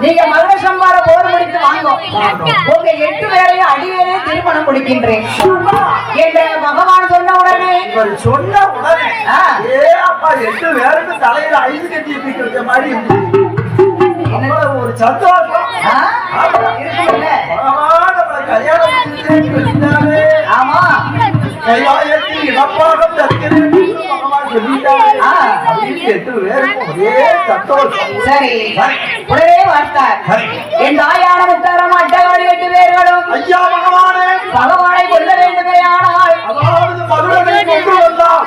நீங்க மகர சம்பார போர் முடித்து வாங்கும் உங்க 8 பேரையும் அடிவேரே திருமணம் முடிக்கின்றேன் என்ற பகவான் சொன்ன உடனே அப்பா 8 பேருக்கு தலையில ஐந்து கட்டி இருக்கிற மாதிரி ஒரு சந்தோஷம் கல்யாணம் ஆமா கையாயத்தில் இடப்பாக தருகிறேன் சரி உடனே வார்த்தார் என் தாயான முத்தாரம் அட்டகாடி 8 பேர்களும் ஐயா பகவானே பகவானை கொல்ல வேண்டுமே ஆனால் அதாவது மதுரனை கொண்டு வந்தார்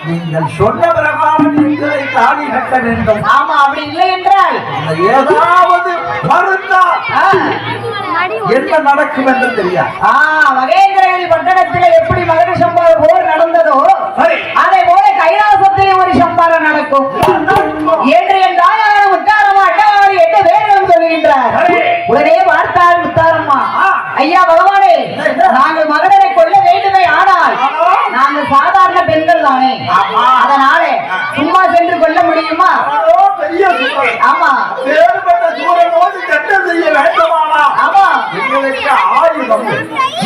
நீங்கள் சொன்ன பிரகாரம் எங்களை தாலி கட்ட வேண்டும் ஆமா அப்படி இல்லை என்றால் ஏதாவது மறுத்தால் என்ன நடக்கும் என்று தெரியாது மகேந்திரகிரி பட்டணத்தில் எப்படி மகர சம்பார போர் நடந்ததோ அதே போல கைலாசத்திலே ஒரு சம்பாரம் நடக்கும் என்று என் தாயான முத்தாரம்மா அட்டகாரி 8 பேர்களும் சொல்லுகின்றார் உடனே பார்த்தார் முத்தாரம்மா ஐயா பகவானே நாங்கள் மகனை கொல்ல வேண்டுமே ஆனால் நாங்கள் சாதாரண பெண்கள் தானே அதனாலே சும்மா சென்று கொள்ள முடியுமா ஆமா ஆமா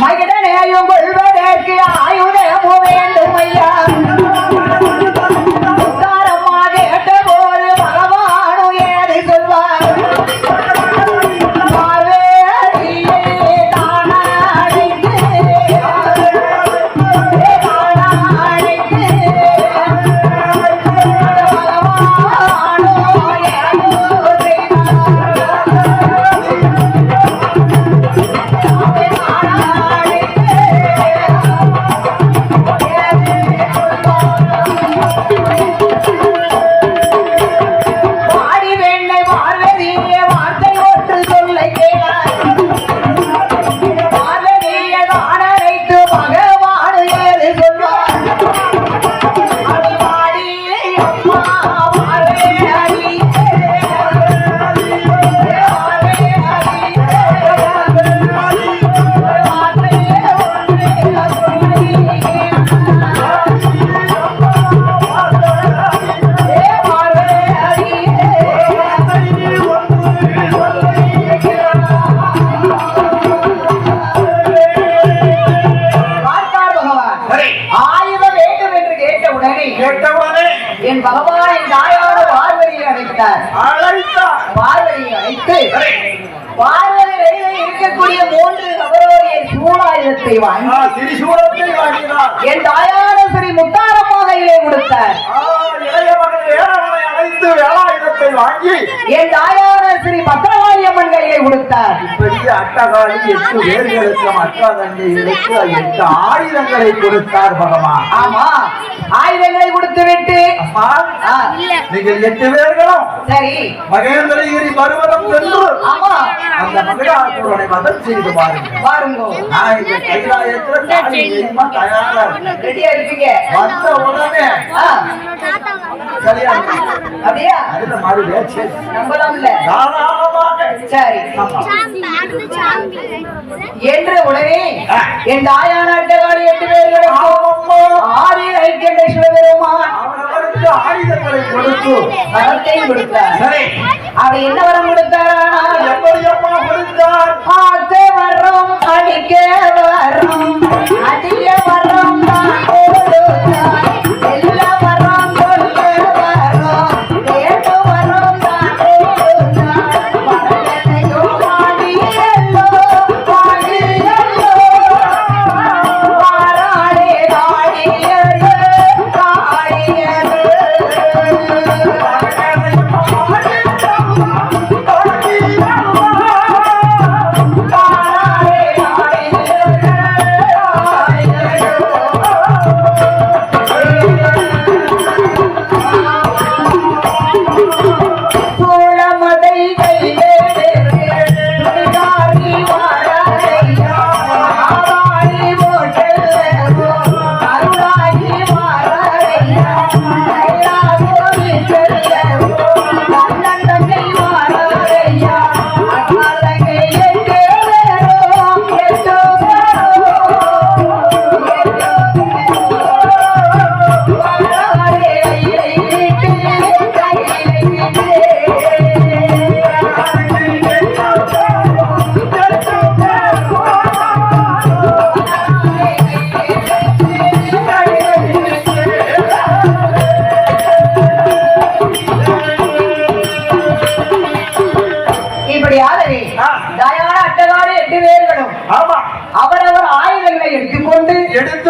மகனையும் கொள்வதற்கு ஆயுதமோ வேண்டும் ஐயா முத்தாரம்மா கேட்ட போது பகவானு ஏறி சொல்வார் என் பகவான் என் தாயான பார்வதியை அழைத்தார் பார்வதியை அழைத்து பார்வதி வெளியில் இருக்கக்கூடிய 3 அவருடைய சூழாயுதத்தை வாங்கி என் தாயான ஸ்ரீ முத்தாரம்மா கையிலே கொடுத்தார் வாங்கி என் தாயான ஸ்ரீ பத்திரகாளி அம்மன் கையிலே கொடுத்தார் பெரிய அட்டகாளி 8 பேர்களுக்கு அக்கா தங்கைகளுக்கு 8 ஆயுதங்களை கொடுத்தார் பகவான் ஆமா ஆயுதங்களை கொடுத்து விட்டு நீங்கள் 8 பேர்களும் சரி மகேந்திரகிரி பருவதம் சென்று ஆமா அந்த மகிழாசுரனை வதம் செய்து பாருங்க ரெடியா இருக்கீங்க வந்த உடனே அப்படியா அதுல மாறி வேச்சு நம்பலாம் இல்ல சரி என்று உடனே என் தாயான அட்டகாளி 8 பேர்களும் ஆரிய ஐக்கிய சிவபெருமான் ஆயுதங்களை கொடுத்து வரத்தை கொடுத்தார் சரி அவர் என்ன வரம் கொடுத்தாரானா எப்படியப்பா கொடுத்தார் ஆத்த வரம் அடிக்க வரம் அதிக வரம் தான் கொடுத்தார் எல்லா வரம் கொள்ள வரம் கேட்டு வரம் தான் கொடுத்தார் வரலையோ வாடியல்லோ வாடியல்லோ வாராடே வாடியல்லோ வாடியல்லோ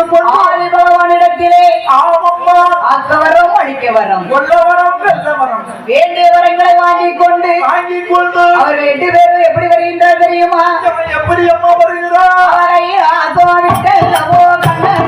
எடுத்துக்கொண்டு ஆதி பகவானிடத்திலே ஆமம்மா ஆக்க வரம் அழிக்க வரம் கொல்லவரம் வெல்லவரம் வேண்டிய வரங்களை வாங்கிக் கொண்டு அவர்கள் 8 பேரும் எப்படி வருகின்றார் தெரியுமா? எப்படி அம்மா வருகிறார்? அவரை ஆசோவிட்டல்லவோ கண்ணன்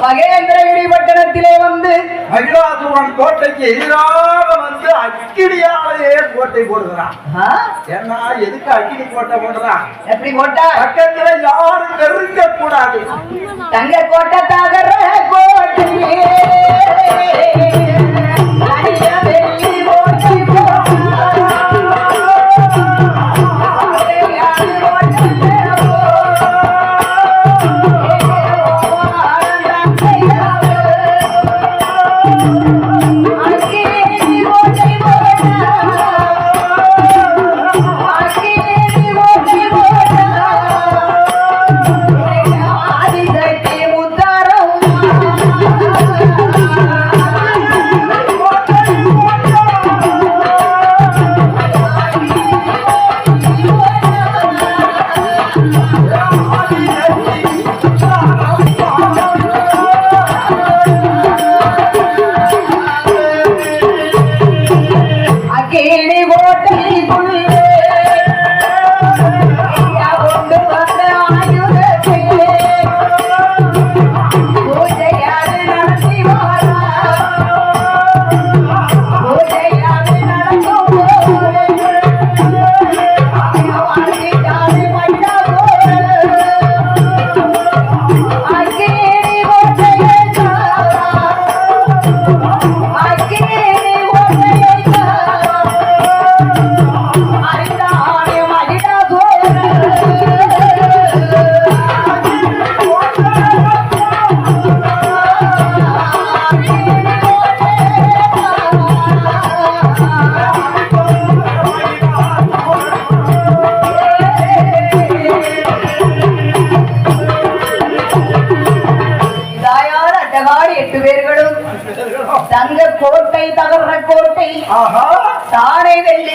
மகேந்திரகிரி பட்டணத்திலே வந்து மகிழாசுரன் கோட்டைக்கு எதிராக வந்து அக்கினியாலேயே கோட்டை போடுகிறான். ஏன்னா எதுக்கு அக்கினி கோட்டை போடுறான்? எப்படி கோட்டை? பக்கத்துல யாரும் நெருங்க கூடாது. தங்க கோட்டை தகர கோட்டையே வெள்ளி